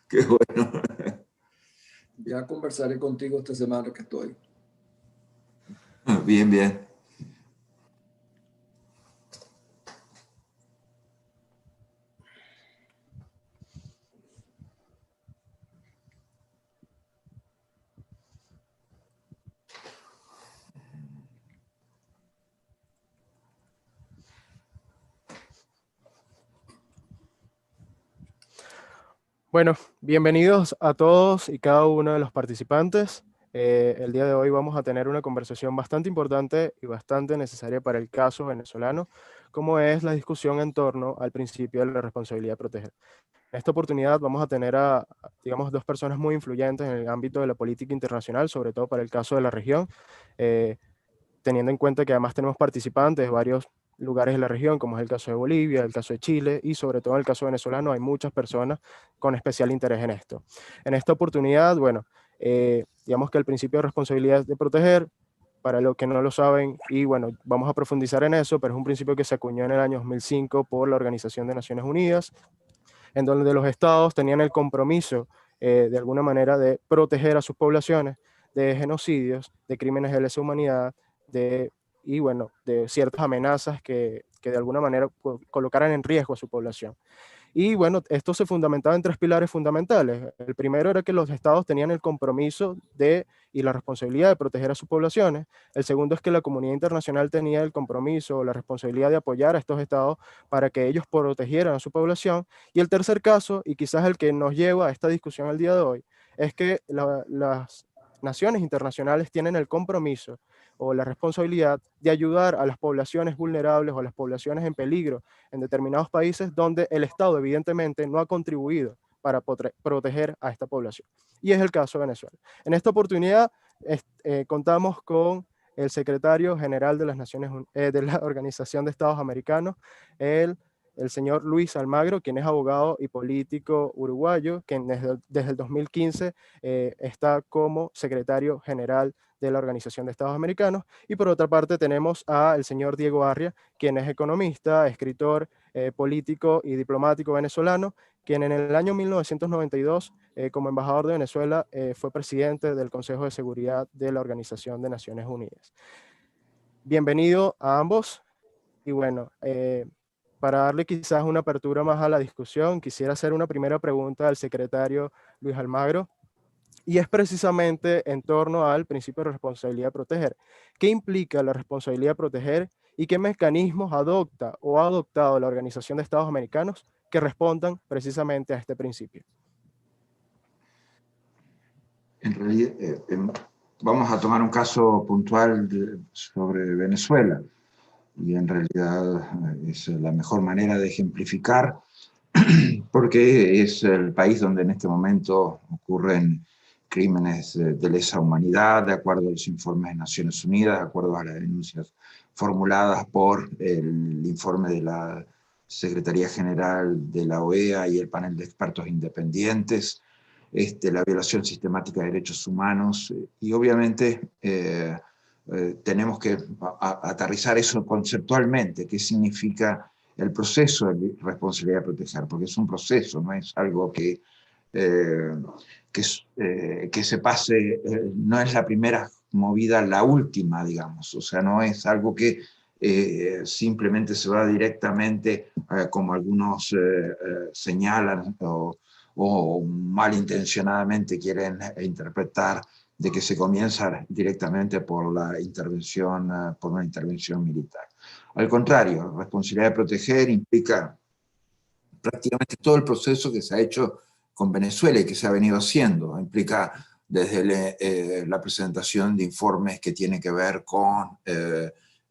Qué bueno. Ya conversaré contigo esta semana que estoy. Bien, bien. Bueno, bienvenidos a todos y cada uno de los participantes. El día de hoy vamos a tener una conversación bastante importante y bastante necesaria para el caso venezolano, como es la discusión en torno al principio de la responsabilidad de proteger. En esta oportunidad vamos a tener digamos, dos personas muy influyentes en el ámbito de la política internacional, sobre todo para el caso de la región, teniendo en cuenta que además tenemos participantes de varios lugares de la región, como es el caso de Bolivia, el caso de Chile y sobre todo en el caso venezolano hay muchas personas con especial interés en esto. En esta oportunidad, bueno, digamos que el principio de responsabilidad de proteger, para los que no lo saben, y bueno, vamos a profundizar en eso, pero es un principio que se acuñó en el año 2005 por la Organización de Naciones Unidas, en donde los estados tenían el compromiso de alguna manera de proteger a sus poblaciones de genocidios, de crímenes de lesa humanidad, y bueno, de ciertas amenazas que de alguna manera colocaran en riesgo a su población. Y bueno, esto se fundamentaba en tres pilares fundamentales. El primero era que los estados tenían el compromiso y la responsabilidad de proteger a sus poblaciones. El segundo es que la comunidad internacional tenía el compromiso o la responsabilidad de apoyar a estos estados para que ellos protegieran a su población. Y el tercer caso, y quizás el que nos lleva a esta discusión el día de hoy, es que las naciones internacionales tienen el compromiso o la responsabilidad de ayudar a las poblaciones vulnerables o a las poblaciones en peligro en determinados países donde el Estado evidentemente no ha contribuido para proteger a esta población. Y es el caso de Venezuela. En esta oportunidad contamos con el secretario general de las de la Organización de Estados Americanos, el señor Luis Almagro, quien es abogado y político uruguayo, quien desde el 2015 está como secretario general de la Organización de Estados Americanos. Y por otra parte tenemos al señor Diego Arria, quien es economista, escritor, político y diplomático venezolano, quien en el año 1992, como embajador de Venezuela, fue presidente del Consejo de Seguridad de la Organización de Naciones Unidas. Bienvenido a ambos. Y bueno, para darle quizás una apertura más a la discusión, quisiera hacer una primera pregunta al secretario Luis Almagro, y es precisamente en torno al principio de responsabilidad de proteger. ¿Qué implica la responsabilidad de proteger y qué mecanismos adopta o ha adoptado la Organización de Estados Americanos que respondan precisamente a este principio? En realidad, vamos a tomar un caso puntual sobre Venezuela, y en realidad es la mejor manera de ejemplificar, porque es el país donde en este momento ocurren crímenes de lesa humanidad, de acuerdo a los informes de Naciones Unidas, de acuerdo a las denuncias formuladas por el informe de la Secretaría General de la OEA y el panel de expertos independientes, la violación sistemática de derechos humanos, y obviamente tenemos que aterrizar eso conceptualmente, qué significa el proceso de responsabilidad de proteger, porque es un proceso, no es algo que se pase, no es la primera movida, la última, digamos, o sea, no es algo que simplemente se va directamente, como algunos señalan, o malintencionadamente quieren interpretar, de que se comienza directamente por una intervención militar. Al contrario, la responsabilidad de proteger implica prácticamente todo el proceso que se ha hecho con Venezuela y que se ha venido haciendo. Implica desde la presentación de informes que tienen que ver con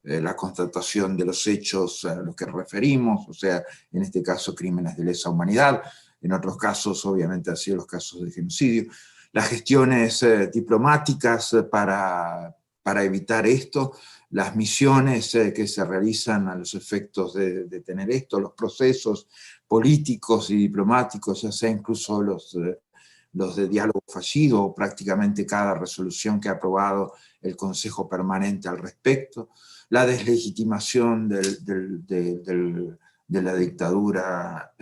la constatación de los hechos a los que referimos, o sea, en este caso crímenes de lesa humanidad, en otros casos obviamente han sido los casos de genocidio, las gestiones diplomáticas para evitar esto, las misiones que se realizan a los efectos de tener esto, los procesos políticos y diplomáticos, ya sea incluso los de diálogo fallido, o prácticamente cada resolución que ha aprobado el Consejo Permanente al respecto, la deslegitimación de la dictadura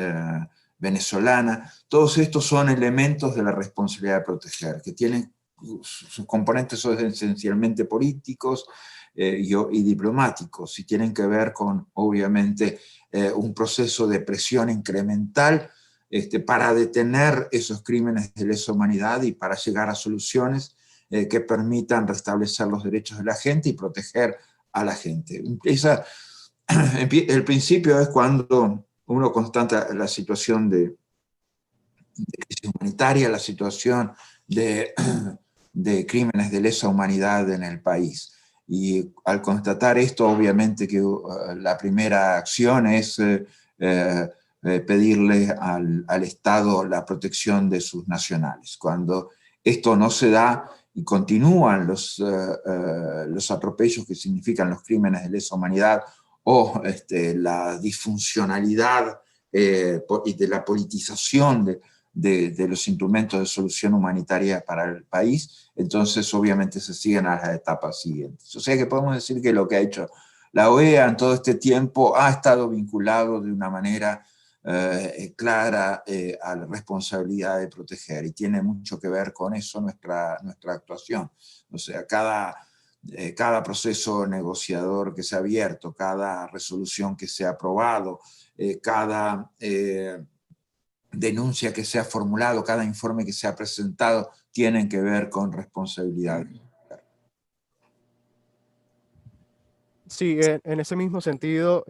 venezolana. Todos estos son elementos de la responsabilidad de proteger, que tienen sus componentes son esencialmente políticos y diplomáticos, y tienen que ver con, obviamente, un proceso de presión incremental para detener esos crímenes de lesa humanidad y para llegar a soluciones que permitan restablecer los derechos de la gente y proteger a la gente. El principio es cuando uno constata la situación de crisis humanitaria, la situación de crímenes de lesa humanidad en el país. Y al constatar esto, obviamente que la primera acción es pedirle al Estado la protección de sus nacionales. Cuando esto no se da y continúan los atropellos que significan los crímenes de lesa humanidad o la disfuncionalidad y de la politización de los instrumentos de solución humanitaria para el país, entonces obviamente se siguen a las etapas siguientes. O sea que podemos decir que lo que ha hecho la OEA en todo este tiempo ha estado vinculado de una manera clara a la responsabilidad de proteger, y tiene mucho que ver con eso nuestra actuación. O sea, cada proceso negociador que se ha abierto, cada resolución que se ha aprobado, cada denuncia que se ha formulado, cada informe que se ha presentado, tienen que ver con responsabilidad. Sí, en ese mismo sentido,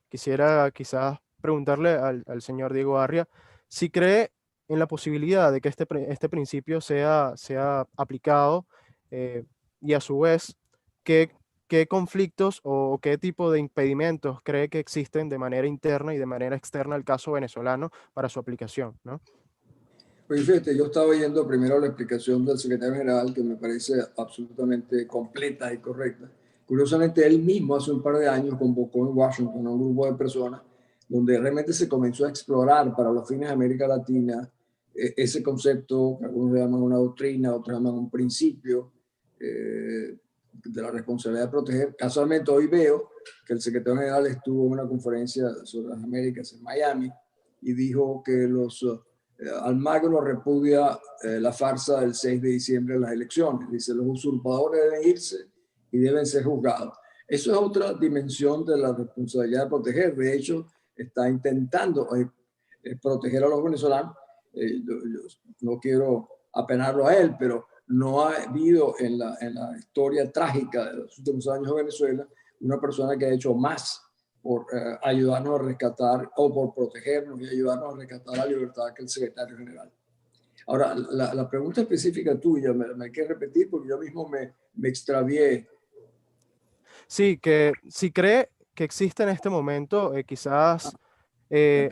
quisiera quizás preguntarle al señor Diego Arria si cree en la posibilidad de que este principio sea aplicado y a su vez, qué conflictos o qué tipo de impedimentos cree que existen de manera interna y de manera externa al caso venezolano para su aplicación, ¿no? Pues fíjate, yo estaba oyendo primero la explicación del secretario general, que me parece absolutamente completa y correcta. Curiosamente, él mismo hace un par de años convocó en Washington a un grupo de personas donde realmente se comenzó a explorar para los fines de América Latina ese concepto que algunos llaman una doctrina, otros llaman un principio de la responsabilidad de proteger. Casualmente hoy veo que el secretario general estuvo en una conferencia sobre las Américas en Miami y dijo que Almagro repudia la farsa del 6 de diciembre de las elecciones. Dice, los usurpadores deben irse y deben ser juzgados. Eso es otra dimensión de la responsabilidad de proteger. De hecho, está intentando proteger a los venezolanos. Yo no quiero apenarlo a él, pero no ha habido en la historia trágica de los últimos años de Venezuela una persona que ha hecho más por ayudarnos a rescatar o por protegernos y ayudarnos a rescatar la libertad que el secretario general. Ahora, la pregunta específica tuya me hay que repetir porque yo mismo me extravié. Sí, que si cree que existe en este momento quizás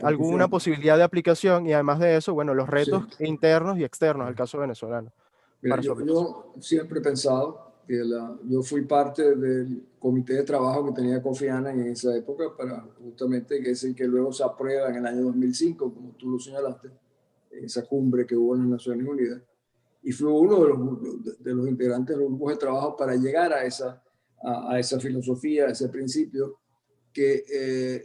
alguna posibilidad de aplicación y además de eso, bueno, los Sí. retos internos y externos al caso venezolano. Mira, yo siempre he pensado que yo fui parte del comité de trabajo que tenía Kofi Annan en esa época para justamente que es el que luego se aprueba en el año 2005, como tú lo señalaste, esa cumbre que hubo en las Naciones Unidas. Y fue uno de los integrantes de los grupos de trabajo para llegar a esa filosofía, a ese principio que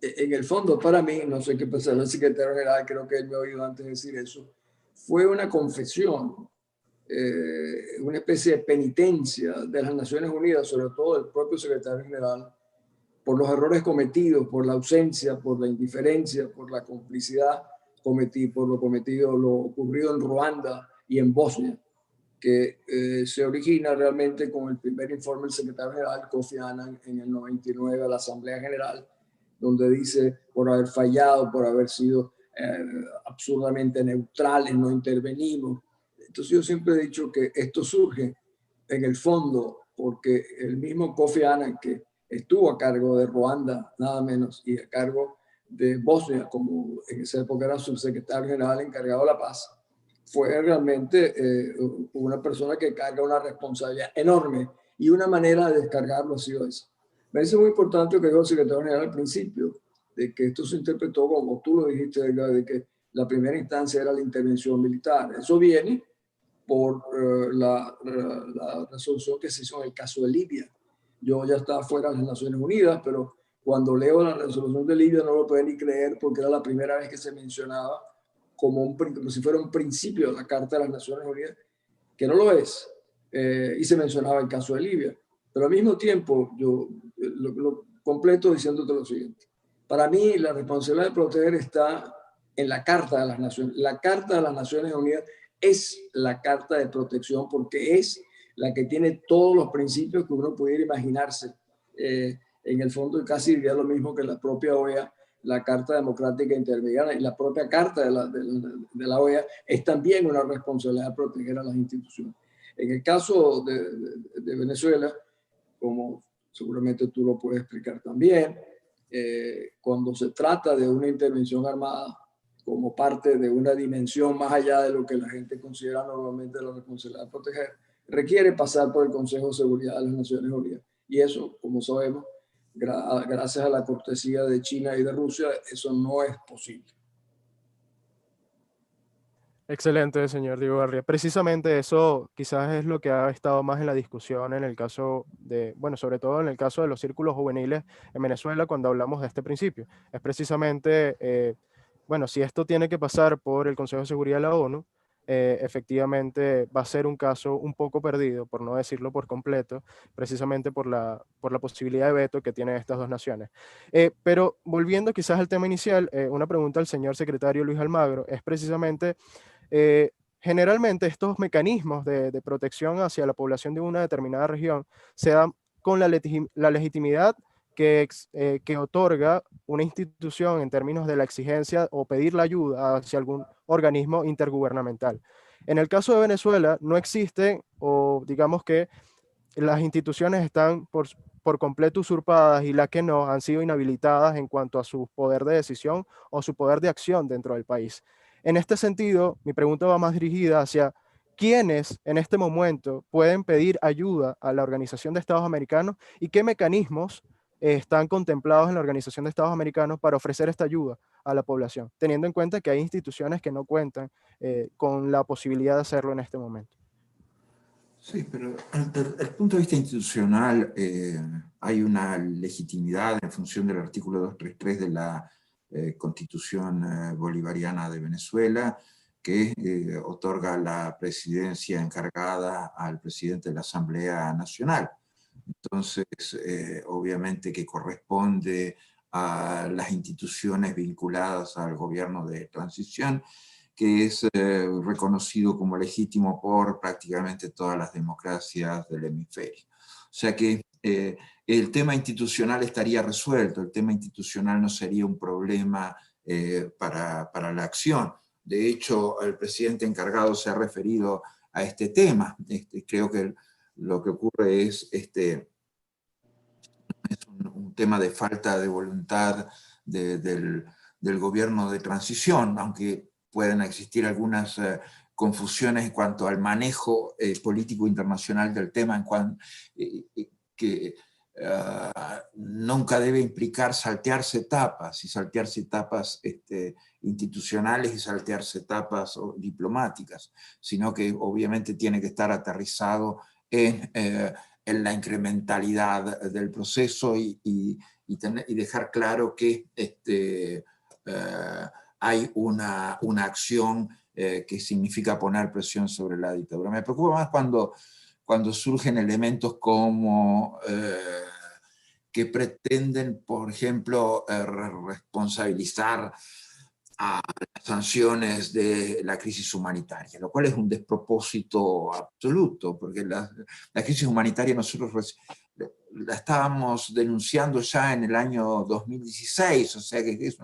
en el fondo para mí, no sé qué pensará el secretario general, creo que él me ha oído antes decir eso, fue una confesión, una especie de penitencia de las Naciones Unidas, sobre todo del propio secretario general, por los errores cometidos, por la ausencia, por la indiferencia, por la complicidad por lo cometido, lo ocurrido en Ruanda y en Bosnia, que se origina realmente con el primer informe del secretario general Kofi Annan en el 99 a la Asamblea General, donde dice por haber fallado, por haber sido absurdamente neutrales, no intervenimos. Entonces yo siempre he dicho que esto surge en el fondo porque el mismo Kofi Annan, que estuvo a cargo de Ruanda, nada menos, y a cargo de Bosnia, como en esa época era subsecretario general encargado de la paz, fue realmente una persona que carga una responsabilidad enorme y una manera de descargarlo ha sido esa. Me parece muy importante lo que dijo el secretario general al principio, de que esto se interpretó como tú lo dijiste, de que la primera instancia era la intervención militar. Eso viene por la resolución que se hizo en el caso de Libia. Yo ya estaba fuera de las Naciones Unidas, pero cuando leo la resolución de Libia no lo puedo ni creer porque era la primera vez que se mencionaba como si fuera un principio de la Carta de las Naciones Unidas, que no lo es, y se mencionaba el caso de Libia. Pero al mismo tiempo, yo lo completo diciéndote lo siguiente. Para mí, la responsabilidad de proteger está en la Carta de las Naciones. La Carta de las Naciones Unidas es la Carta de protección porque es la que tiene todos los principios que uno pudiera imaginarse. En el fondo, casi diría lo mismo que la propia OEA, la Carta Democrática Interamericana y la propia Carta de la OEA es también una responsabilidad de proteger a las instituciones. En el caso de Venezuela, como seguramente tú lo puedes explicar también, cuando se trata de una intervención armada como parte de una dimensión más allá de lo que la gente considera normalmente la responsabilidad de proteger, requiere pasar por el Consejo de Seguridad de las Naciones Unidas. Y eso, como sabemos, gracias a la cortesía de China y de Rusia, eso no es posible. Excelente, señor Diego García. Precisamente eso quizás es lo que ha estado más en la discusión en el caso de, bueno, sobre todo en el caso de los círculos juveniles en Venezuela cuando hablamos de este principio. Es precisamente, bueno, si esto tiene que pasar por el Consejo de Seguridad de la ONU, efectivamente va a ser un caso un poco perdido, por no decirlo por completo, precisamente por la posibilidad de veto que tienen estas dos naciones. Pero volviendo quizás al tema inicial, una pregunta al señor secretario Luis Almagro es precisamente generalmente estos mecanismos de protección hacia la población de una determinada región se dan con la legitimidad que otorga una institución en términos de la exigencia o pedir la ayuda hacia algún organismo intergubernamental. En el caso de Venezuela no existen, o digamos que las instituciones están por completo usurpadas y las que no han sido inhabilitadas en cuanto a su poder de decisión o su poder de acción dentro del país. En este sentido, mi pregunta va más dirigida hacia quiénes en este momento pueden pedir ayuda a la Organización de Estados Americanos y qué mecanismos están contemplados en la Organización de Estados Americanos para ofrecer esta ayuda a la población, teniendo en cuenta que hay instituciones que no cuentan con la posibilidad de hacerlo en este momento. Sí, pero desde el punto de vista institucional hay una legitimidad en función del artículo 233 de la Constitución Bolivariana de Venezuela, que otorga la presidencia encargada al presidente de la Asamblea Nacional. Entonces, obviamente que corresponde a las instituciones vinculadas al gobierno de transición, que es reconocido como legítimo por prácticamente todas las democracias del hemisferio. O sea que el tema institucional estaría resuelto, el tema institucional no sería un problema para la acción. De hecho, el presidente encargado se ha referido a este tema. Creo que lo que ocurre es un tema de falta de voluntad del gobierno de transición, aunque pueden existir algunas confusiones en cuanto al manejo político internacional del tema, que nunca debe implicar saltearse etapas, institucionales y saltearse etapas diplomáticas, sino que obviamente tiene que estar aterrizado en la incrementalidad del proceso y dejar claro que hay una acción que significa poner presión sobre la dictadura. Me preocupa más cuando surgen elementos como que pretenden, por ejemplo, responsabilizar a las sanciones de la crisis humanitaria, lo cual es un despropósito absoluto, porque la crisis humanitaria nosotros la estábamos denunciando ya en el año 2016, o sea que es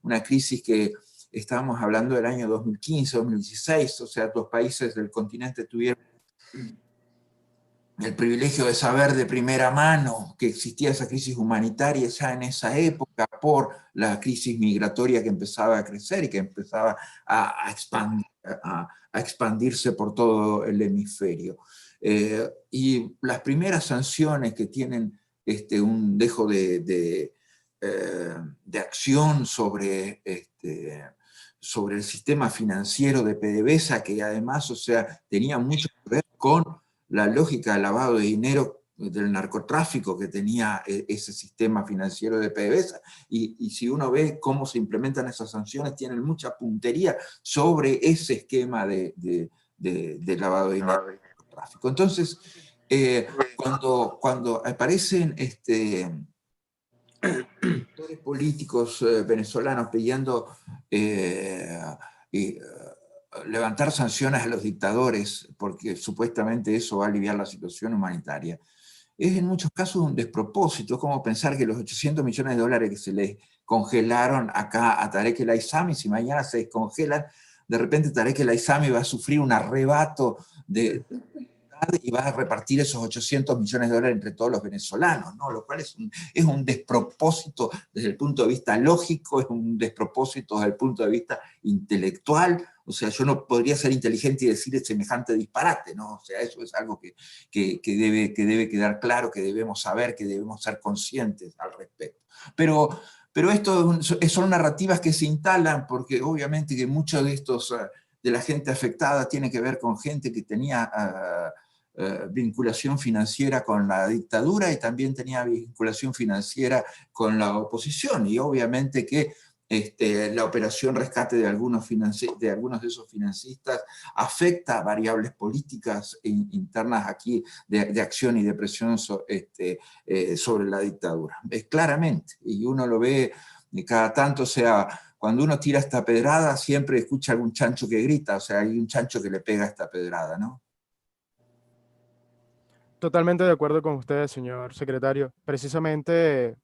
una crisis que estábamos hablando del año 2015, 2016, o sea, los países del continente tuvieron el privilegio de saber de primera mano que existía esa crisis humanitaria ya en esa época por la crisis migratoria que empezaba a crecer y que empezaba a expandirse por todo el hemisferio. Y las primeras sanciones que tienen un dejo de acción sobre el sistema financiero de PDVSA, que además, o sea, tenía mucho que ver con la lógica del lavado de dinero del narcotráfico que tenía ese sistema financiero de PDVSA, y si uno ve cómo se implementan esas sanciones, tienen mucha puntería sobre ese esquema de lavado de dinero y narcotráfico. Entonces, cuando aparecen actores políticos venezolanos pidiendo levantar sanciones a los dictadores, porque supuestamente eso va a aliviar la situación humanitaria, es en muchos casos un despropósito. Es como pensar que los 800 millones de dólares que se les congelaron acá a Tarek El Aissami, si mañana se descongelan, de repente Tarek El Aissami va a sufrir un arrebato y va a repartir esos 800 millones de dólares entre todos los venezolanos, ¿no? Lo cual es un despropósito desde el punto de vista lógico, es un despropósito desde el punto de vista intelectual. O sea, yo no podría ser inteligente y decir semejante disparate, ¿no? O sea, eso es algo que debe quedar claro, que debemos saber, que debemos ser conscientes al respecto. Pero esto son narrativas que se instalan porque obviamente que muchos de estos, de la gente afectada, tiene que ver con gente que tenía vinculación financiera con la dictadura y también tenía vinculación financiera con la oposición, y obviamente que la operación rescate de algunos de esos financistas afecta a variables políticas internas aquí de acción y de presión sobre la dictadura. Claramente, y uno lo ve cada tanto. O sea, cuando uno tira esta pedrada siempre escucha algún chancho que grita, o sea, hay un chancho que le pega esta pedrada, ¿no? Totalmente de acuerdo con usted, señor secretario. Precisamente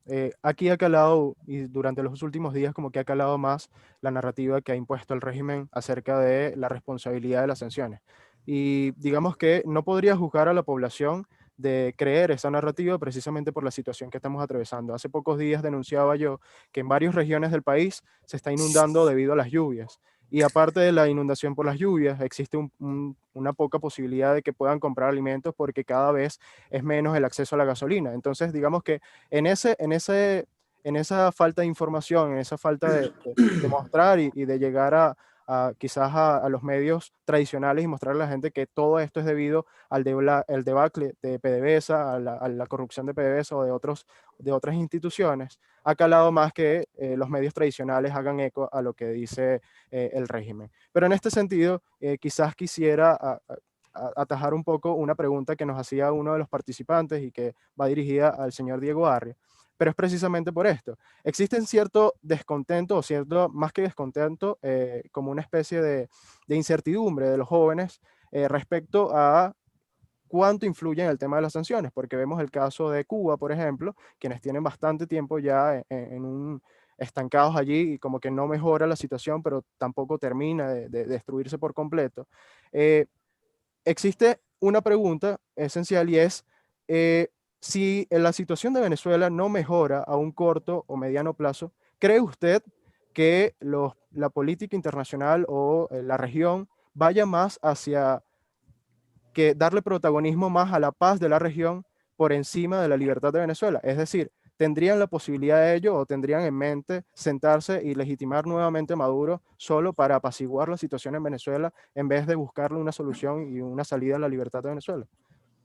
aquí ha calado, y durante los últimos días como que ha calado más la narrativa que ha impuesto el régimen acerca de la responsabilidad de las sanciones. Y digamos que no podría juzgar a la población de creer esa narrativa precisamente por la situación que estamos atravesando. Hace pocos días denunciaba yo que en varias regiones del país se está inundando debido a las lluvias. Y aparte de la inundación por las lluvias, existe una poca posibilidad de que puedan comprar alimentos porque cada vez es menos el acceso a la gasolina. Entonces, digamos que en esa falta de información, en esa falta de mostrar y de llegar quizás a los medios tradicionales y mostrarle a la gente que todo esto es debido al debacle de PDVSA, a la corrupción de PDVSA o de otras instituciones, ha calado más que los medios tradicionales hagan eco a lo que dice el régimen. Pero en este sentido, quizás quisiera atajar un poco una pregunta que nos hacía uno de los participantes y que va dirigida al señor Diego Arria, pero es precisamente por esto. Existe cierto descontento, o cierto, más que descontento, como una especie de incertidumbre de los jóvenes respecto a cuánto influye en el tema de las sanciones, porque vemos el caso de Cuba, por ejemplo, quienes tienen bastante tiempo ya estancados allí y como que no mejora la situación, pero tampoco termina de destruirse por completo. Existe una pregunta esencial y es si la situación de Venezuela no mejora a un corto o mediano plazo, ¿cree usted que la política internacional o la región vaya más hacia que darle protagonismo más a la paz de la región por encima de la libertad de Venezuela? Es decir, ¿tendrían la posibilidad de ello o tendrían en mente sentarse y legitimar nuevamente a Maduro solo para apaciguar la situación en Venezuela en vez de buscarle una solución y una salida a la libertad de Venezuela?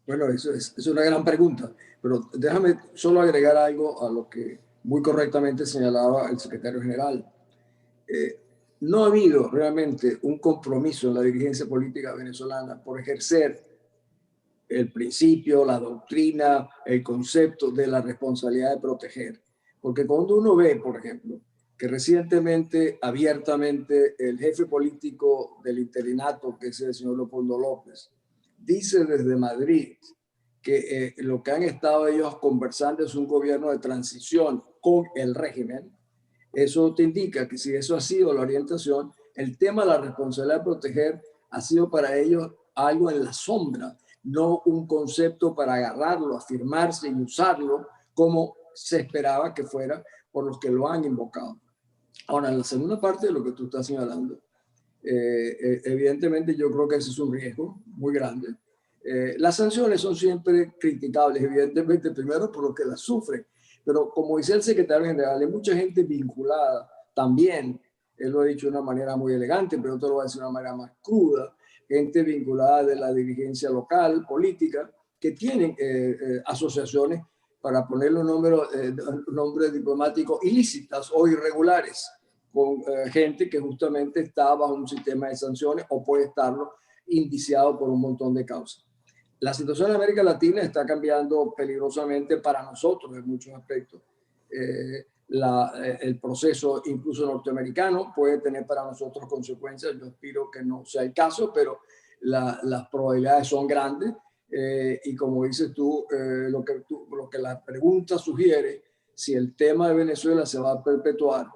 Bueno, eso es una gran pregunta, pero déjame solo agregar algo a lo que muy correctamente señalaba el secretario general. Eh, no ha habido realmente un compromiso en la dirigencia política venezolana por ejercer el principio, la doctrina, el concepto de la responsabilidad de proteger. Porque cuando uno ve, por ejemplo, que recientemente, abiertamente, el jefe político del interinato, que es el señor Leopoldo López, dice desde Madrid que lo que han estado ellos conversando es un gobierno de transición con el régimen. Eso te indica que si eso ha sido la orientación, el tema de la responsabilidad de proteger ha sido para ellos algo en la sombra, no un concepto para agarrarlo, afirmarse y usarlo como se esperaba que fuera por los que lo han invocado. Ahora, en la segunda parte de lo que tú estás señalando, evidentemente yo creo que ese es un riesgo muy grande. Las sanciones son siempre criticables, evidentemente, primero por los que las sufren, pero como dice el secretario general, hay mucha gente vinculada también, él lo ha dicho de una manera muy elegante, pero otro lo va a decir de una manera más cruda, gente vinculada de la dirigencia local, política, que tienen asociaciones, para ponerle un nombre diplomático, ilícitas o irregulares, con gente que justamente está bajo un sistema de sanciones o puede estarlo indiciado por un montón de causas. La situación en América Latina está cambiando peligrosamente para nosotros en muchos aspectos. El proceso incluso norteamericano puede tener para nosotros consecuencias. Yo espero que no sea el caso, pero las probabilidades son grandes. Y como dices tú, lo que la pregunta sugiere, si el tema de Venezuela se va a perpetuar,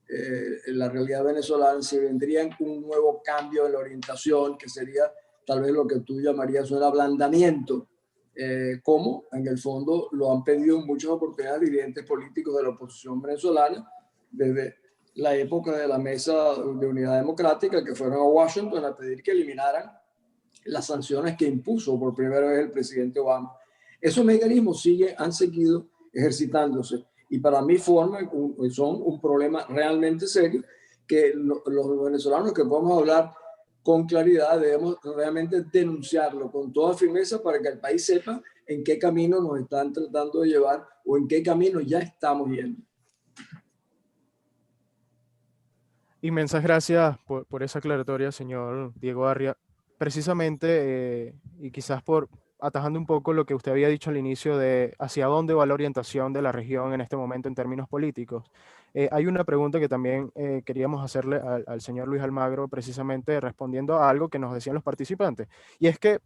en la realidad venezolana, si vendría un nuevo cambio en la orientación, que sería tal vez lo que tú llamarías un ablandamiento, como en el fondo lo han pedido en muchas oportunidades dirigentes políticos de la oposición venezolana, desde la época de la Mesa de Unidad Democrática, que fueron a Washington a pedir que eliminaran las sanciones que impuso por primera vez el presidente Obama. Esos mecanismos han seguido ejercitándose y para mí son un problema realmente serio que los venezolanos que podemos hablar con claridad debemos realmente denunciarlo con toda firmeza para que el país sepa en qué camino nos están tratando de llevar o en qué camino ya estamos yendo. Inmensas gracias por esa aclaratoria, señor Diego Arria. Precisamente, y quizás por atajando un poco lo que usted había dicho al inicio de hacia dónde va la orientación de la región en este momento en términos políticos, hay una pregunta que también queríamos hacerle al señor Luis Almagro, precisamente respondiendo a algo que nos decían los participantes. Y es que,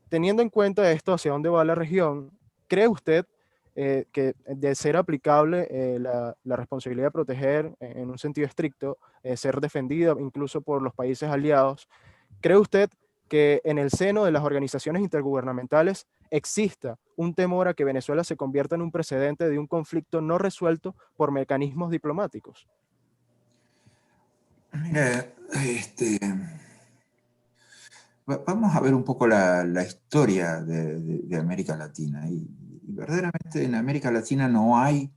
teniendo en cuenta esto, hacia dónde va la región, ¿cree usted que de ser aplicable la responsabilidad de proteger en un sentido estricto, ser defendida incluso por los países aliados, cree usted que en el seno de las organizaciones intergubernamentales exista un temor a que Venezuela se convierta en un precedente de un conflicto no resuelto por mecanismos diplomáticos? Mira, vamos a ver un poco la historia de América Latina. Y verdaderamente en América Latina no hay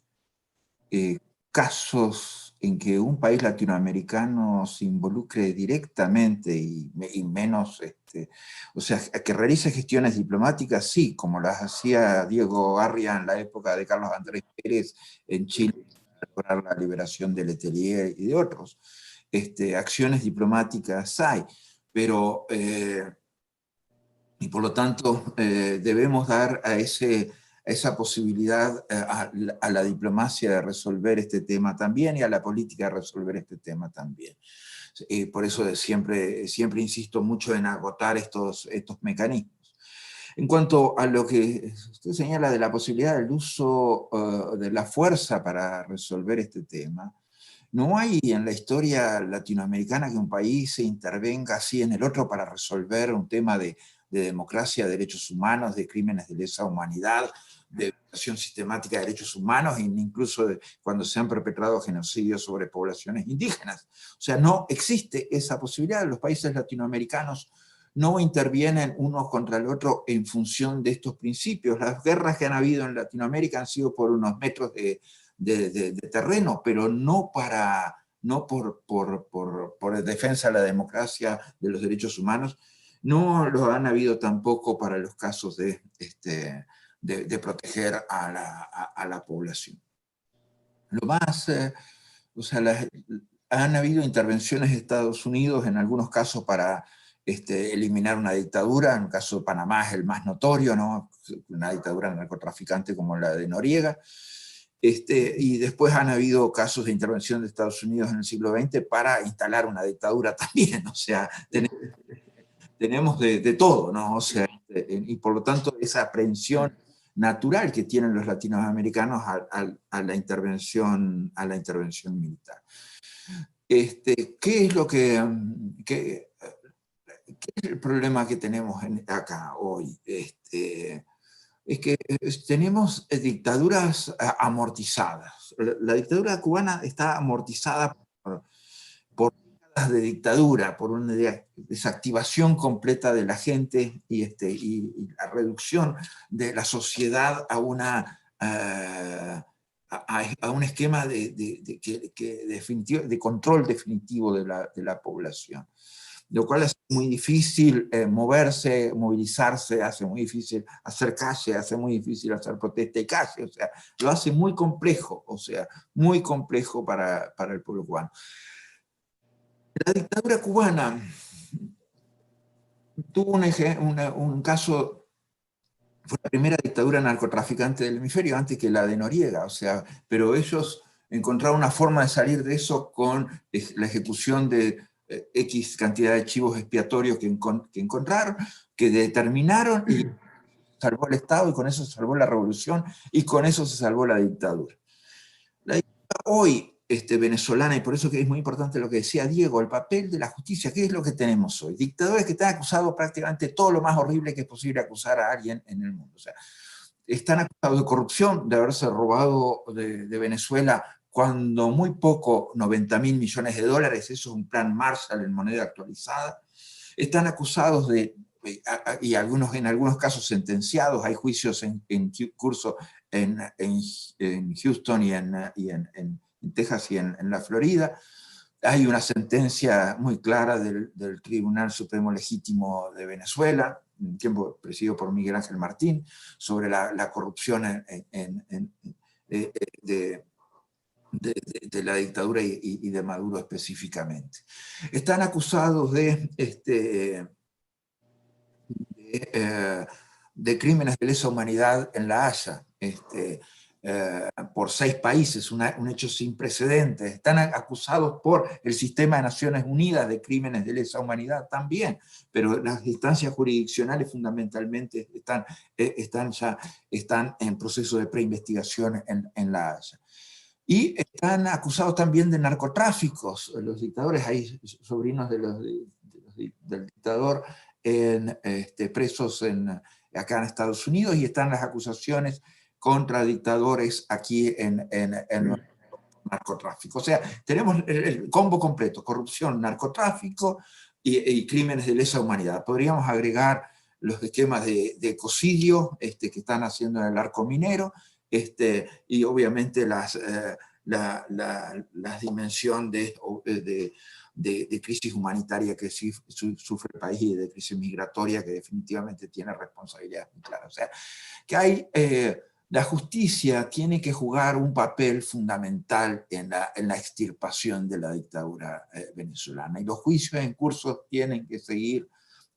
casos en que un país latinoamericano se involucre directamente y menos, o sea, que realice gestiones diplomáticas, sí, como las hacía Diego Arria en la época de Carlos Andrés Pérez en Chile, para lograr la liberación de Letelier y de otros. Acciones diplomáticas hay, pero, y por lo tanto, debemos dar a esa posibilidad a la diplomacia de resolver este tema también y a la política de resolver este tema también. Por eso siempre insisto mucho en agotar estos mecanismos. En cuanto a lo que usted señala de la posibilidad del uso de la fuerza para resolver este tema, no hay en la historia latinoamericana que un país se intervenga así en el otro para resolver un tema de democracia, de derechos humanos, de crímenes de lesa humanidad, de violación sistemática de derechos humanos, e incluso cuando se han perpetrado genocidios sobre poblaciones indígenas. O sea, no existe esa posibilidad. Los países latinoamericanos no intervienen uno contra el otro en función de estos principios. Las guerras que han habido en Latinoamérica han sido por unos metros de terreno, pero no por defensa de la democracia, de los derechos humanos. No lo han habido tampoco para los casos de proteger a la población. Lo más, o sea, han habido intervenciones de Estados Unidos en algunos casos para eliminar una dictadura. En el caso de Panamá es el más notorio, ¿no? Una dictadura narcotraficante como la de Noriega. Y después han habido casos de intervención de Estados Unidos en el siglo XX para instalar una dictadura también. O sea, tenemos de todo, ¿no? O sea, y por lo tanto esa aprehensión natural que tienen los latinoamericanos a la intervención militar. ¿Qué es lo qué es el problema que tenemos acá hoy? Es que tenemos dictaduras amortizadas. La dictadura cubana está amortizada por décadas de dictadura, por una desactivación completa de la gente y la reducción de la sociedad a un esquema de control definitivo de la población. lo cual hace muy difícil moverse, movilizarse, hace muy difícil hacer calle, hace muy difícil hacer protesta y calle, o sea, lo hace muy complejo, o sea, muy complejo para el pueblo cubano. La dictadura cubana tuvo un caso, fue la primera dictadura narcotraficante del hemisferio antes que la de Noriega, o sea, pero ellos encontraron una forma de salir de eso con la ejecución de X cantidad de chivos expiatorios que encontraron, que determinaron, y salvó el Estado, y con eso se salvó la revolución, y con eso se salvó la dictadura. La dictadura hoy venezolana, y por eso que es muy importante lo que decía Diego, el papel de la justicia. ¿Qué es lo que tenemos hoy? Dictadores que están acusados prácticamente todo lo más horrible que es posible acusar a alguien en el mundo. O sea, están acusados de corrupción, de haberse robado de Venezuela cuando muy poco, 90.000 millones de dólares, eso es un plan Marshall en moneda actualizada. Están acusados de, y en algunos casos sentenciados, hay juicios en curso en Houston y en Texas y en la Florida. Hay una sentencia muy clara del Tribunal Supremo Legítimo de Venezuela, en tiempo presidido por Miguel Ángel Martín, sobre la corrupción de la dictadura y de Maduro específicamente. Están acusados de crímenes de lesa humanidad en La Haya, por 6 países, un hecho sin precedentes. Están acusados por el sistema de Naciones Unidas de crímenes de lesa humanidad también, pero las instancias jurisdiccionales fundamentalmente están en proceso de preinvestigación en La Haya. Y están acusados también de narcotráficos. Los dictadores, hay sobrinos del dictador presos acá en Estados Unidos, y están las acusaciones contra dictadores aquí en narcotráfico. O sea, tenemos el combo completo: corrupción, narcotráfico y crímenes de lesa humanidad. Podríamos agregar los esquemas de ecocidio que están haciendo en el arco minero, y obviamente la dimensión de crisis humanitaria que sufre el país, y de crisis migratoria que definitivamente tiene responsabilidades muy claras. O sea, que hay, la justicia tiene que jugar un papel fundamental en la extirpación de la dictadura venezolana, y los juicios en curso tienen que seguir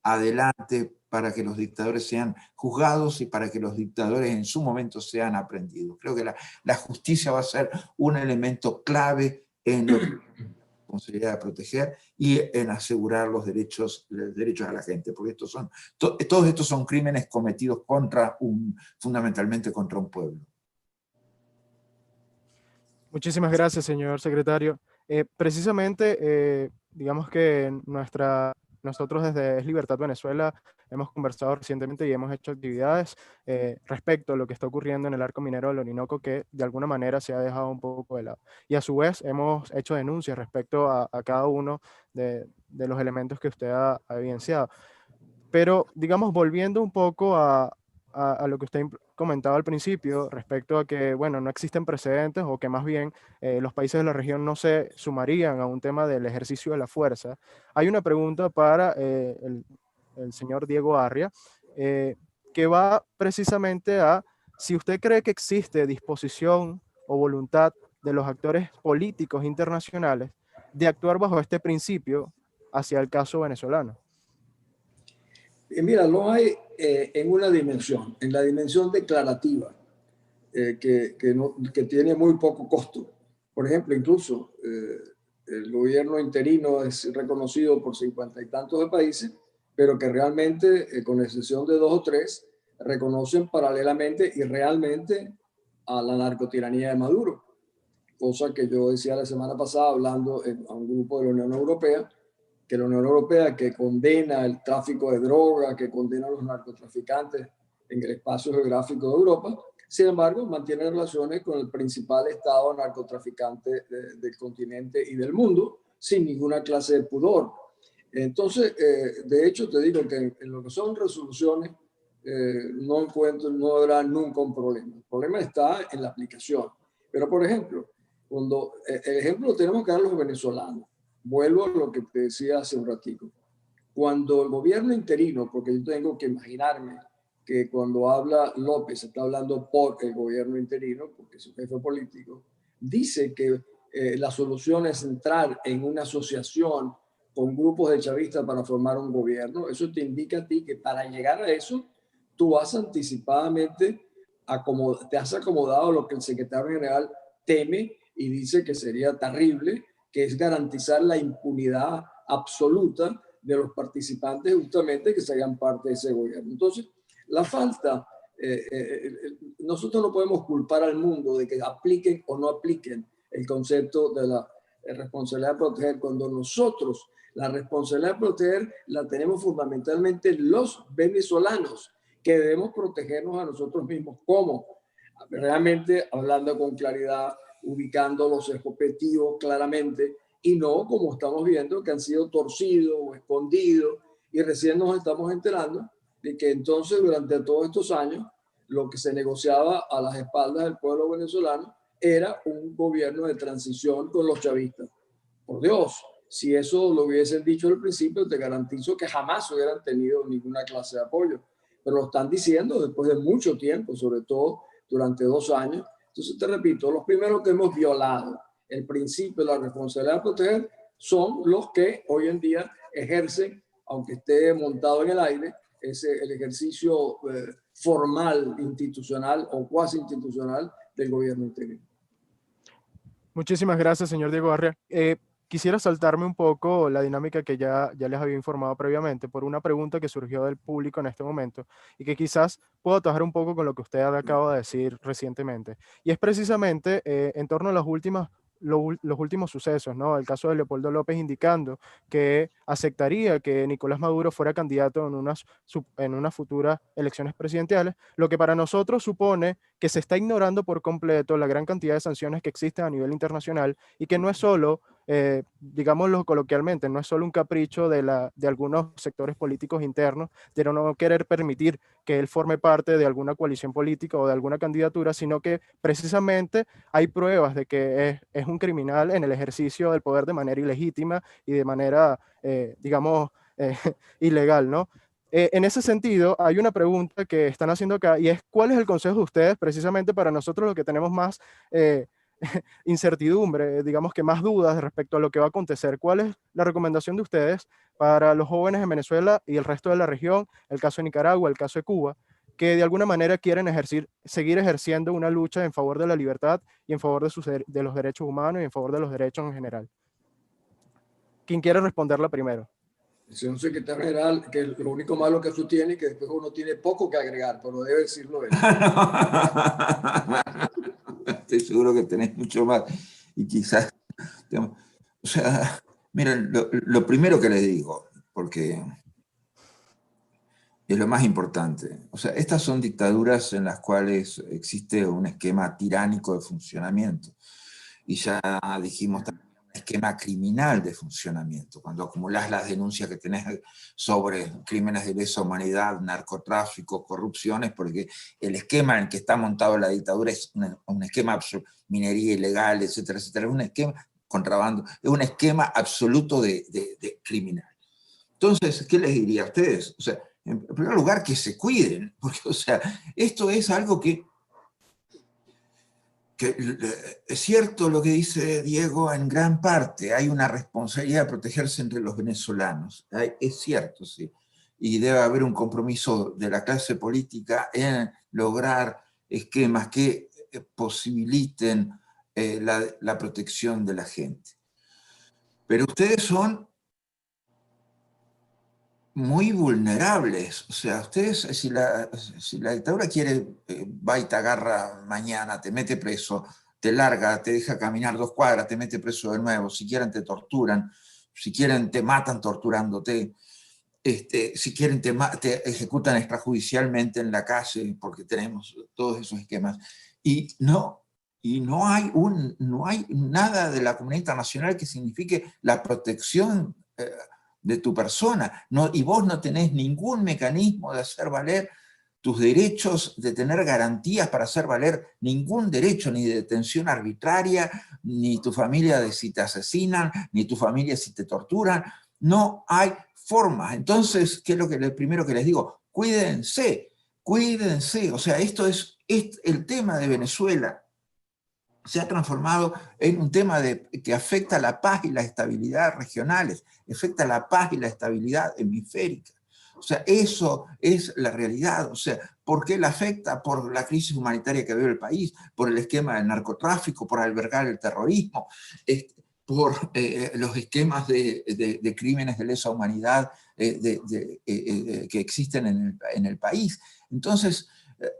adelante para que los dictadores sean juzgados y para que los dictadores en su momento sean aprendidos. Creo que la justicia va a ser un elemento clave en la responsabilidad de proteger y en asegurar los derechos a la gente, porque todos estos son crímenes cometidos fundamentalmente contra un pueblo. Muchísimas gracias, señor secretario. Precisamente, digamos que nosotros desde Es Libertad Venezuela hemos conversado recientemente y hemos hecho actividades respecto a lo que está ocurriendo en el arco minero del Orinoco, que de alguna manera se ha dejado un poco de lado. Y a su vez hemos hecho denuncias respecto a cada uno de los elementos que usted ha evidenciado. Pero, digamos, volviendo un poco a lo que usted comentaba al principio respecto a que, bueno, no existen precedentes, o que más bien los países de la región no se sumarían a un tema del ejercicio de la fuerza, hay una pregunta para el señor Diego Arria, que va precisamente a si usted cree que existe disposición o voluntad de los actores políticos internacionales de actuar bajo este principio hacia el caso venezolano. Mira, lo hay en una dimensión, en la dimensión declarativa, que tiene muy poco costo. Por ejemplo, incluso el gobierno interino es reconocido por 50 y tantos de países, pero que realmente, con excepción de 2 o 3, reconocen paralelamente y realmente a la narcotiranía de Maduro. Cosa que yo decía la semana pasada hablando a un grupo de la Unión Europea, que la Unión Europea, que condena el tráfico de droga, que condena a los narcotraficantes en el espacio geográfico de Europa, sin embargo, mantiene relaciones con el principal estado narcotraficante del continente y del mundo, sin ninguna clase de pudor. Entonces, de hecho, te digo que en lo que son resoluciones, no habrá nunca un problema. El problema está en la aplicación. Pero, por ejemplo, el ejemplo lo tenemos que dar los venezolanos. Vuelvo a lo que te decía hace un ratito. cuando el gobierno interino, porque yo tengo que imaginarme que cuando habla López está hablando por el gobierno interino, porque es su jefe político, dice que la solución es entrar en una asociación con grupos de chavistas para formar un gobierno. Eso te indica a ti que para llegar a eso, tú has anticipadamente te has acomodado a lo que el secretario general teme y dice que sería terrible, que es garantizar la impunidad absoluta de los participantes justamente que sean parte de ese gobierno. Entonces, la falta, nosotros no podemos culpar al mundo de que apliquen o no apliquen el concepto de la responsabilidad de proteger, cuando nosotros la responsabilidad de proteger la tenemos fundamentalmente los venezolanos, que debemos protegernos a nosotros mismos. ¿Cómo? Realmente hablando con claridad, ubicando los objetivos claramente, y no como estamos viendo que han sido torcidos o escondidos, y recién nos estamos enterando de que entonces durante todos estos años lo que se negociaba a las espaldas del pueblo venezolano era un gobierno de transición con los chavistas. Por Dios, si eso lo hubiesen dicho al principio, te garantizo que jamás hubieran tenido ninguna clase de apoyo. Pero lo están diciendo después de mucho tiempo, sobre todo durante 2 años. Entonces, te repito, los primeros que hemos violado el principio de la responsabilidad de proteger son los que hoy en día ejercen, aunque esté montado en el aire, el ejercicio formal, institucional o cuasi institucional del gobierno interino. Muchísimas gracias, señor Diego Arria. Quisiera saltarme un poco la dinámica que ya les había informado previamente por una pregunta que surgió del público en este momento y que quizás puedo atajar un poco con lo que usted acaba de decir recientemente. Y es precisamente en torno a los últimos sucesos, ¿no? El caso de Leopoldo López indicando que aceptaría que Nicolás Maduro fuera candidato en unas futuras elecciones presidenciales, lo que para nosotros supone que se está ignorando por completo la gran cantidad de sanciones que existen a nivel internacional y que no es solo, digámoslo coloquialmente, no es solo un capricho de algunos sectores políticos internos de no querer permitir que él forme parte de alguna coalición política o de alguna candidatura, sino que precisamente hay pruebas de que es un criminal en el ejercicio del poder de manera ilegítima y de manera, digamos, ilegal, ¿no? En ese sentido, hay una pregunta que están haciendo acá y es, ¿cuál es el consejo de ustedes precisamente para nosotros los que tenemos más incertidumbre, digamos que más dudas respecto a lo que va a acontecer? ¿Cuál es la recomendación de ustedes para los jóvenes en Venezuela y el resto de la región, el caso de Nicaragua, el caso de Cuba, que de alguna manera quieren seguir ejerciendo una lucha en favor de la libertad y en favor de los derechos humanos y en favor de los derechos en general? ¿Quién quiere responderla primero? Es un secretario general que lo único malo que tú tienes es que después uno tiene poco que agregar, pero debe decirlo él. Estoy seguro que tenés mucho más. Y quizás, digamos, o sea, miren, lo primero que les digo, porque es lo más importante, o sea, estas son dictaduras en las cuales existe un esquema tiránico de funcionamiento. Y ya dijimos también un esquema criminal de funcionamiento. Cuando acumulás las denuncias que tenés sobre crímenes de lesa humanidad, narcotráfico, corrupciones, porque el esquema en el que está montado la dictadura es un esquema minería ilegal, etcétera, etcétera, es un esquema contrabando, es un esquema absoluto de criminal. Entonces, ¿qué les diría a ustedes? O sea, en primer lugar, que se cuiden, porque, o sea, esto es algo que es cierto lo que dice Diego en gran parte, hay una responsabilidad de protegerse entre los venezolanos, es cierto, sí, y debe haber un compromiso de la clase política en lograr esquemas que posibiliten la protección de la gente. Pero ustedes son muy vulnerables, o sea, ustedes, si la dictadura quiere, va y te agarra mañana, te mete preso, te larga, te deja caminar 2 cuadras, te mete preso de nuevo, si quieren te torturan, si quieren te matan torturándote, si quieren te ejecutan extrajudicialmente en la calle, porque tenemos todos esos esquemas, y no hay nada de la comunidad internacional que signifique la protección de tu persona, y vos no tenés ningún mecanismo de hacer valer tus derechos, de tener garantías para hacer valer ningún derecho, ni de detención arbitraria, ni tu familia de si te asesinan, ni tu familia si te torturan. No hay forma. Entonces, ¿qué es lo primero que les digo? Cuídense, cuídense. O sea, esto es el tema de Venezuela. Se ha transformado en un tema que afecta la paz y la estabilidad regionales, afecta la paz y la estabilidad hemisférica. O sea, eso es la realidad. O sea, ¿por qué la afecta? Por la crisis humanitaria que vive el país, por el esquema del narcotráfico, por albergar el terrorismo, por los esquemas de crímenes de lesa humanidad que existen en el país. Entonces,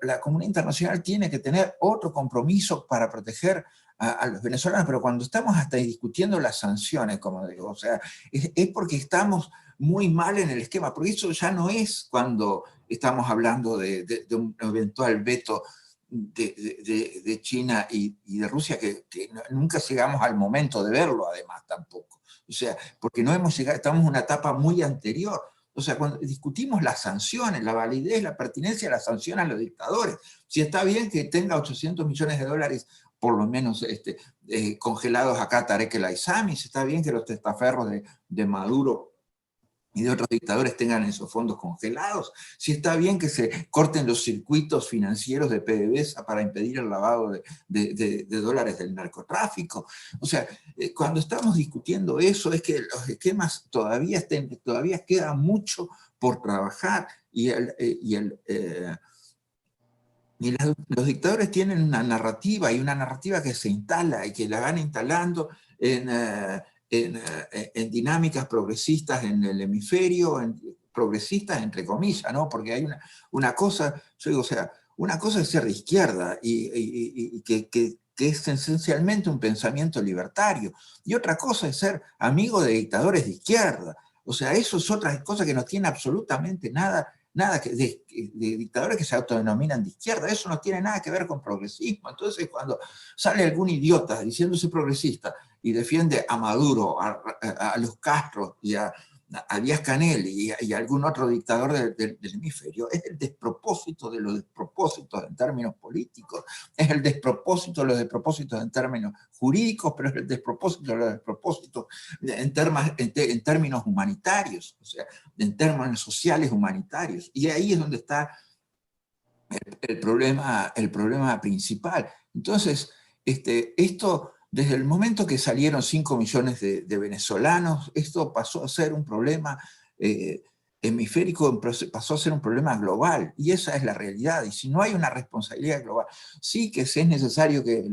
la comunidad internacional tiene que tener otro compromiso para proteger a los venezolanos, pero cuando estamos hasta discutiendo las sanciones, como digo, o sea, es porque estamos muy mal en el esquema, porque eso ya no es cuando estamos hablando de un eventual veto de China y de Rusia, que nunca llegamos al momento de verlo, además, tampoco. O sea, porque no hemos llegado, estamos en una etapa muy anterior. O sea, cuando discutimos las sanciones, la validez, la pertinencia de las sanciones a los dictadores, si está bien que tenga 800 millones de dólares, por lo menos congelados acá Tarek El Aissami, si está bien que los testaferros de Maduro y de otros dictadores tengan esos fondos congelados, si está bien que se corten los circuitos financieros de PDVSA para impedir el lavado de dólares del narcotráfico. O sea, cuando estamos discutiendo eso es que los esquemas todavía queda mucho por trabajar y los dictadores tienen una narrativa, y una narrativa que se instala y que la van instalando en dinámicas progresistas en el hemisferio, progresistas entre comillas, ¿no? Porque hay una cosa, yo digo, o sea, una cosa es ser de izquierda y que es esencialmente un pensamiento libertario, y otra cosa es ser amigo de dictadores de izquierda. O sea, eso es otra cosa que no tiene absolutamente nada de dictadores que se autodenominan de izquierda. Eso no tiene nada que ver con progresismo. Entonces, cuando sale algún idiota diciéndose progresista y defiende a Maduro, a los Castro y a Díaz-Canel y a algún otro dictador del hemisferio, es el despropósito de los despropósitos en términos políticos, es el despropósito de los despropósitos en términos jurídicos, pero es el despropósito de los despropósitos en términos humanitarios, o sea, en términos sociales humanitarios. Y ahí es donde está el problema principal. Entonces, esto, desde el momento que salieron 5 millones de venezolanos, esto pasó a ser un problema hemisférico, pasó a ser un problema global, y esa es la realidad. Y si no hay una responsabilidad global, sí que es necesario que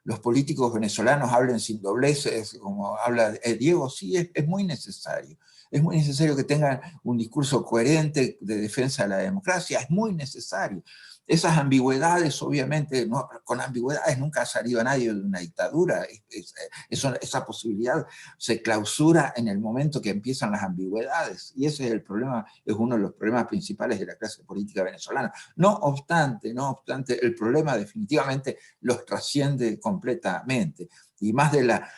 los políticos venezolanos hablen sin dobleces, como habla Diego, sí, es muy necesario. Es muy necesario que tengan un discurso coherente de defensa de la democracia, es muy necesario. Esas ambigüedades, obviamente, no, con ambigüedades nunca ha salido nadie de una dictadura. Esa posibilidad se clausura en el momento que empiezan las ambigüedades, y ese es el problema, es uno de los problemas principales de la clase política venezolana. No obstante, el problema definitivamente los trasciende completamente, y más de la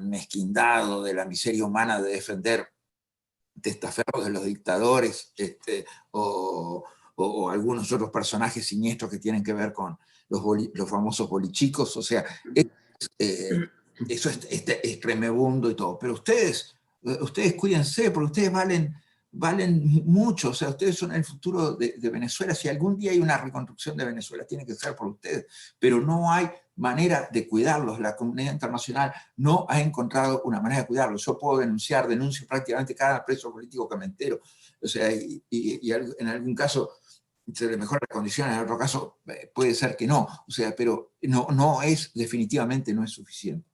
mezquindad o de la miseria humana de defender testaferros de los dictadores, o algunos otros personajes siniestros que tienen que ver con los famosos bolichicos. O sea, eso es tremebundo y todo. Pero ustedes cuídense, porque ustedes valen mucho. O sea, ustedes son el futuro de Venezuela. Si algún día hay una reconstrucción de Venezuela, tiene que ser por ustedes. Pero no hay manera de cuidarlos. La comunidad internacional no ha encontrado una manera de cuidarlos. Yo puedo denuncio prácticamente cada preso político que me entero. O sea, y en algún caso se le mejoran las condiciones, en otro caso puede ser que no. O sea, pero definitivamente no es suficiente.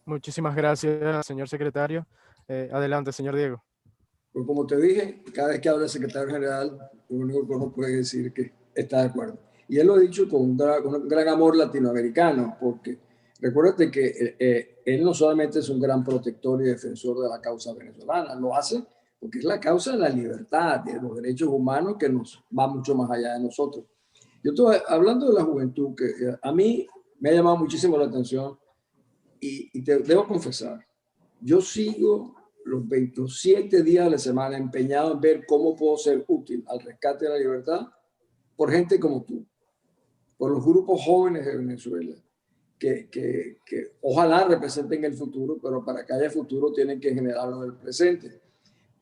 Muchísimas gracias, señor secretario. Adelante, señor Diego. Pues como te dije, cada vez que habla el secretario general, lo único que uno puede decir es que está de acuerdo. Y él lo ha dicho con un gran amor latinoamericano, porque recuérdate que él no solamente es un gran protector y defensor de la causa venezolana, lo hace porque es la causa de la libertad, de los derechos humanos, que nos va mucho más allá de nosotros. Yo estoy hablando de la juventud, que a mí me ha llamado muchísimo la atención, y te debo confesar, yo sigo los 27 días de la semana empeñado en ver cómo puedo ser útil al rescate de la libertad por gente como tú. por los grupos jóvenes de Venezuela, que ojalá representen el futuro, pero para que haya futuro tienen que generarlo en el presente.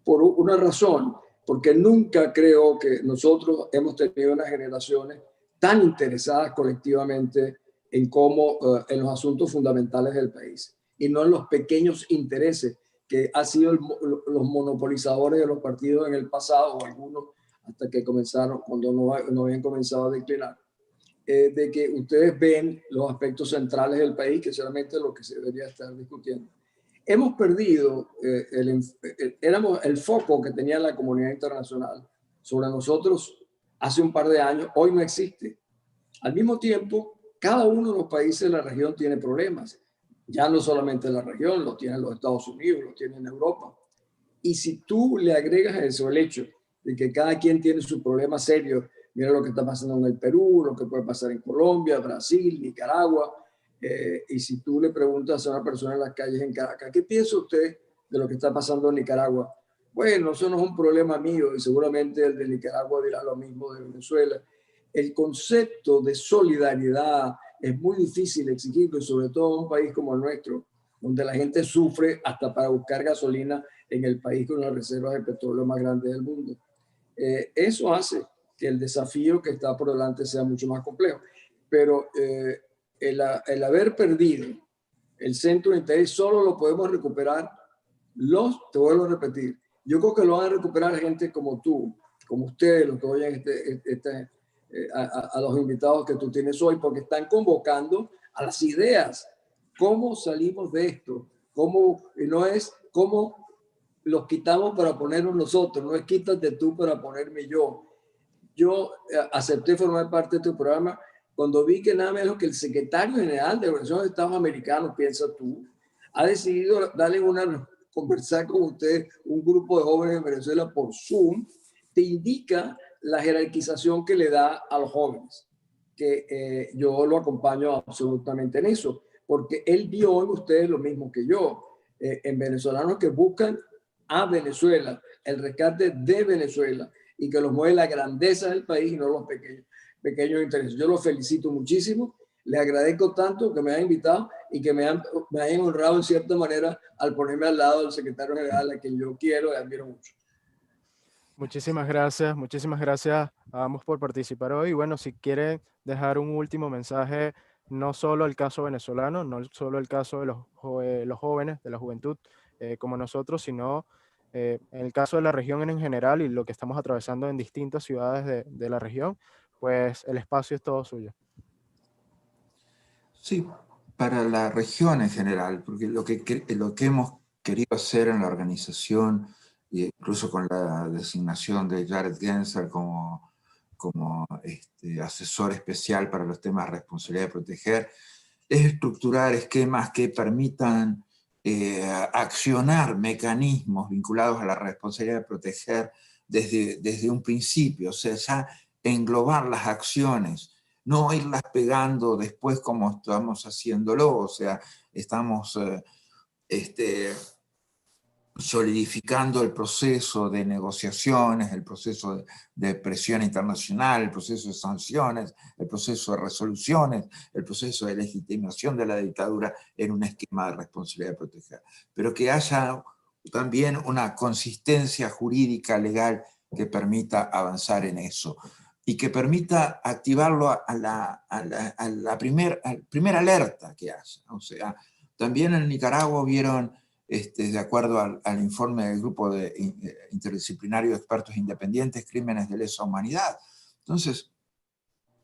Por una razón, porque nunca creo que nosotros hemos tenido unas generaciones tan interesadas colectivamente en cómo, en los asuntos fundamentales del país, y no en los pequeños intereses que han sido los monopolizadores de los partidos en el pasado, o algunos hasta que comenzaron, cuando no habían comenzado a declinar. De que ustedes ven los aspectos centrales del país, que solamente es lo que se debería estar discutiendo. Hemos perdido el foco que tenía la comunidad internacional sobre nosotros hace un par de años, hoy no existe. Al mismo tiempo, cada uno de los países de la región tiene problemas. Ya no solamente la región, lo tienen los Estados Unidos, lo tienen Europa. Y si tú le agregas a eso el hecho de que cada quien tiene su problema serio, mira lo que está pasando en el Perú, lo que puede pasar en Colombia, Brasil, Nicaragua, y si tú le preguntas a una persona en las calles en Caracas, ¿qué piensa usted de lo que está pasando en Nicaragua? Bueno, eso no es un problema mío, y seguramente el de Nicaragua dirá lo mismo de Venezuela. El concepto de solidaridad es muy difícil exigirlo, y sobre todo en un país como el nuestro, donde la gente sufre hasta para buscar gasolina en el país con las reservas de petróleo más grandes del mundo. Eso hace que el desafío que está por delante sea mucho más complejo. Pero el haber perdido el centro de interés solo lo podemos recuperar te vuelvo a repetir, yo creo que lo van a recuperar gente como tú, como ustedes, los que oyen a los invitados que tú tienes hoy, porque están convocando a las ideas. ¿Cómo salimos de esto? No es cómo los quitamos para ponernos nosotros, no es quítate tú para ponerme yo. Yo acepté formar parte de tu programa cuando vi que nada menos que el secretario general de la Organización de Estados Americanos, piensa tú, ha decidido conversar con ustedes, un grupo de jóvenes en Venezuela por Zoom, te indica la jerarquización que le da a los jóvenes, que yo lo acompaño absolutamente en eso, porque él vio en ustedes lo mismo que yo, en venezolanos que buscan a Venezuela, el rescate de Venezuela, y que los mueve la grandeza del país y no los pequeños intereses. Yo los felicito muchísimo, les agradezco tanto que me hayan invitado y que me hayan honrado en cierta manera al ponerme al lado del secretario general, a quien yo quiero y admiro mucho. Muchísimas gracias a ambos por participar hoy. Bueno, si quieren dejar un último mensaje, no solo el caso venezolano, no solo el caso de los jóvenes, de la juventud como nosotros, sino en el caso de la región en general y lo que estamos atravesando en distintas ciudades de la región, pues el espacio es todo suyo. Sí, para la región en general, porque lo que hemos querido hacer en la organización, incluso con la designación de Jared Genser como asesor especial para los temas de responsabilidad de proteger, es estructurar esquemas que permitan accionar mecanismos vinculados a la responsabilidad de proteger desde un principio, o sea, ya englobar las acciones, no irlas pegando después como estamos haciéndolo, o sea, estamos solidificando el proceso de negociaciones, el proceso de presión internacional, el proceso de sanciones, el proceso de resoluciones, el proceso de legitimación de la dictadura en un esquema de responsabilidad de proteger. Pero que haya también una consistencia jurídica legal que permita avanzar en eso y que permita activarlo a la primera alerta que haya. O sea, también en Nicaragua vieron, de acuerdo al informe del grupo interdisciplinario de expertos independientes, crímenes de lesa humanidad. Entonces,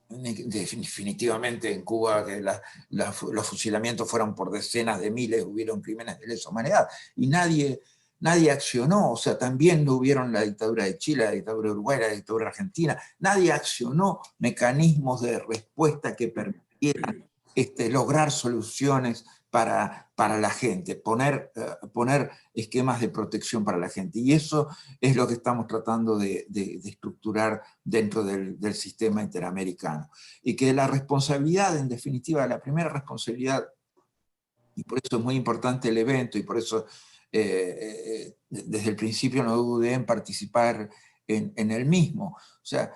definitivamente en Cuba que los fusilamientos fueron por decenas de miles, hubieron crímenes de lesa humanidad, y nadie accionó. O sea, también lo hubieron la dictadura de Chile, la dictadura de Uruguay, la dictadura argentina. Nadie accionó mecanismos de respuesta que permitieran lograr soluciones para la gente, poner esquemas de protección para la gente. Y eso es lo que estamos tratando de estructurar dentro del sistema interamericano. Y que la responsabilidad, en definitiva, la primera responsabilidad, y por eso es muy importante el evento, y por eso desde el principio no dudé en participar en el mismo. O sea,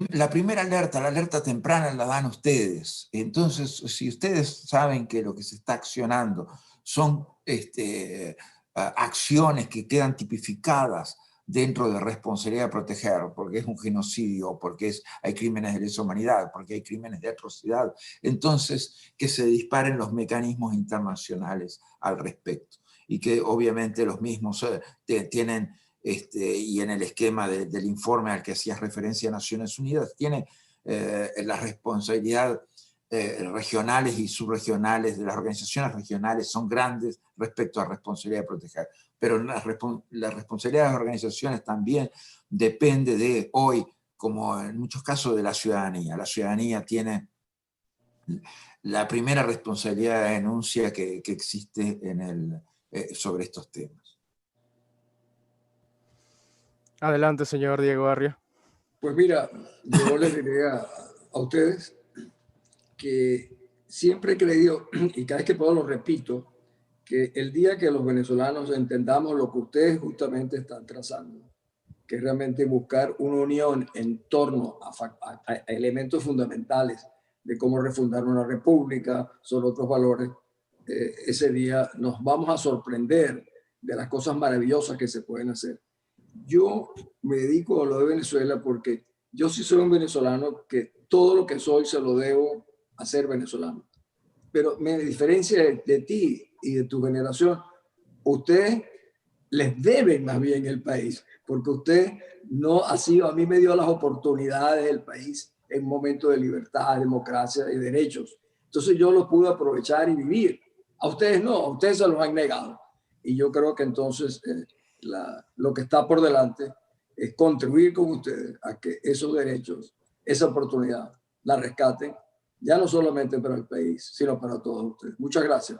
La primera alerta, la alerta temprana la dan ustedes. Entonces, si ustedes saben que lo que se está accionando son acciones que quedan tipificadas dentro de responsabilidad de proteger, porque es un genocidio, porque hay crímenes de lesa humanidad, porque hay crímenes de atrocidad, entonces que se disparen los mecanismos internacionales al respecto. Y que obviamente los mismos tienen y en el esquema del informe al que hacías referencia a Naciones Unidas, tiene la responsabilidad regionales y subregionales de las organizaciones regionales son grandes respecto a responsabilidad de proteger. Pero la responsabilidad de las organizaciones también depende de hoy, como en muchos casos, de la ciudadanía. La ciudadanía tiene la primera responsabilidad de denuncia que existe sobre estos temas. Adelante, señor Diego Arria. Pues mira, yo les diría a ustedes que siempre he creído, y cada vez que puedo lo repito, que el día que los venezolanos entendamos lo que ustedes justamente están trazando, que es realmente buscar una unión en torno a elementos fundamentales de cómo refundar una república, sobre otros valores, ese día nos vamos a sorprender de las cosas maravillosas que se pueden hacer. Yo me dedico a lo de Venezuela porque yo sí soy un venezolano que todo lo que soy se lo debo a ser venezolano. Pero me diferencia de ti y de tu generación, ustedes les deben más bien el país, porque usted no ha sido, a mí me dio las oportunidades del país en momentos de libertad, democracia y derechos. Entonces yo lo pude aprovechar y vivir. A ustedes no, a ustedes se los han negado. Y yo creo que entonces lo que está por delante es contribuir con ustedes a que esos derechos, esa oportunidad, la rescaten, ya no solamente para el país, sino para todos ustedes. Muchas gracias.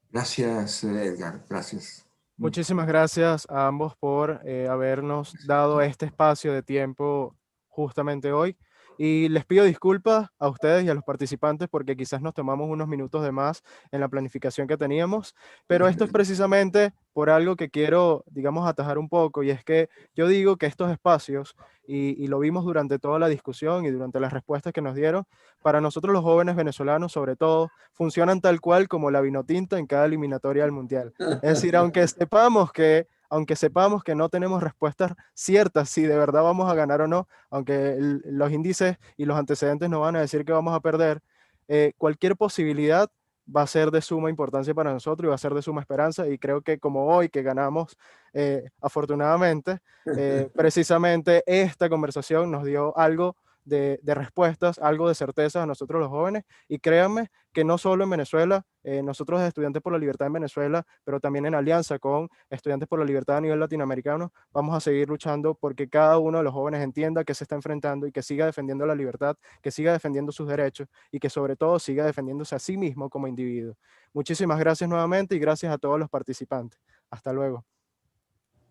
Gracias, Edgar. Gracias. Muchísimas gracias a ambos por habernos dado este espacio de tiempo justamente hoy. Y les pido disculpas a ustedes y a los participantes porque quizás nos tomamos unos minutos de más en la planificación que teníamos, pero esto es precisamente por algo que quiero, digamos, atajar un poco, y es que yo digo que estos espacios, y lo vimos durante toda la discusión y durante las respuestas que nos dieron, para nosotros los jóvenes venezolanos sobre todo, funcionan tal cual como la vinotinta en cada eliminatoria del Mundial. Es decir, aunque sepamos que no tenemos respuestas ciertas si de verdad vamos a ganar o no, aunque los índices y los antecedentes nos van a decir que vamos a perder, cualquier posibilidad va a ser de suma importancia para nosotros y va a ser de suma esperanza, y creo que como hoy que ganamos, afortunadamente, precisamente esta conversación nos dio algo de respuestas, algo de certeza a nosotros los jóvenes, y créanme que no solo en Venezuela, nosotros Estudiantes por la Libertad en Venezuela, pero también en alianza con Estudiantes por la Libertad a nivel latinoamericano, vamos a seguir luchando porque cada uno de los jóvenes entienda que se está enfrentando y que siga defendiendo la libertad, que siga defendiendo sus derechos y que sobre todo siga defendiéndose a sí mismo como individuo. Muchísimas gracias nuevamente y gracias a todos los participantes. Hasta luego.